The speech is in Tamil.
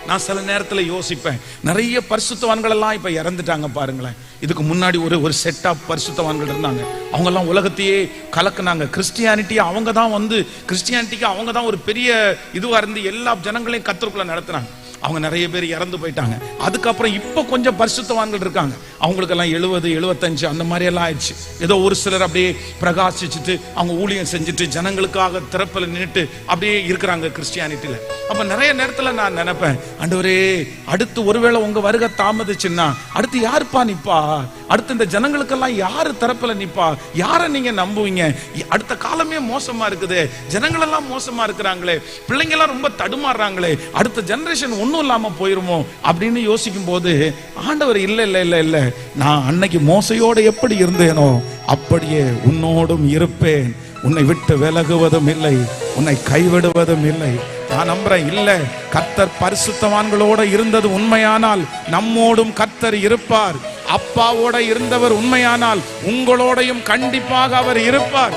நான் சில நேரத்தில் யோசிப்பேன், நிறைய பரிசுத்தவான்கள் எல்லாம் இப்ப இறந்துட்டாங்க பாருங்களேன். இதுக்கு முன்னாடி ஒரு செட் ஆஃப் பரிசுத்தவான்கள் இருந்தாங்க. அவங்க எல்லாம் உலகத்தையே கலக்குனாங்க. கிறிஸ்டியானிட்டி அவங்க தான் கிறிஸ்டியானிட்டிக்கு அவங்க தான் ஒரு பெரிய இதுவா இருந்து எல்லா ஜனங்களையும் கர்த்தருக்குள்ள நடத்துனாங்க. அவங்க நிறைய பேர் இறந்து போயிட்டாங்க. அதுக்கப்புறம் இப்ப கொஞ்சம் பரிசுத்தவான்கள் இருக்காங்க. அவங்களுக்கெல்லாம் 70, 75 அந்த மாதிரி எல்லாம் ஆயிடுச்சு. ஏதோ ஒரு சிலர் அப்படியே பிரகாசிச்சுட்டு அவங்க ஊழியம் செஞ்சுட்டு ஜனங்களுக்காக திறப்பில் நின்றுட்டு அப்படியே இருக்கிறாங்க கிறிஸ்டியானிட்டியில. அப்ப நிறைய நேரத்துல நான் நினைப்பேன், ஆண்டவரே அடுத்து ஒருவேளை உங்க வருகை தாமதிச்சுன்னா அடுத்து யாருப்பா நிப்பா? அடுத்து இந்த ஜனங்களுக்கெல்லாம் யாரு திறப்பில் நிப்பா? யாரை நீங்க நம்புவீங்க? அடுத்த காலமே மோசமா இருக்குது, ஜனங்கள் எல்லாம் மோசமா இருக்கிறாங்களே, பிள்ளைங்க எல்லாம் ரொம்ப தடுமாறுறாங்களே, அடுத்த ஜெனரேஷன் ஒண்ணும் இல்லாம போயிருமோ அப்படின்னு யோசிக்கும் போது ஆண்டவர் இல்ல இல்ல இல்ல இல்ல, நான் அன்னைக்கு மோசையோடு எப்படி இருந்தேனோ அப்படியே உன்னோடும் இருப்பேன், உன்னை விட்டு விலகுவதும் இல்லை, உன்னை கைவிடுவதும் இல்லை. நான் நம்புறேன், இல்ல கர்த்தர் பரிசுத்தவான்களோட இருந்தது உண்மையானால் நம்மோடும் கர்த்தர் இருப்பார். அப்பாவோட இருந்தவர் உண்மையானால் உங்களோடையும் கண்டிப்பாக அவர் இருப்பார்.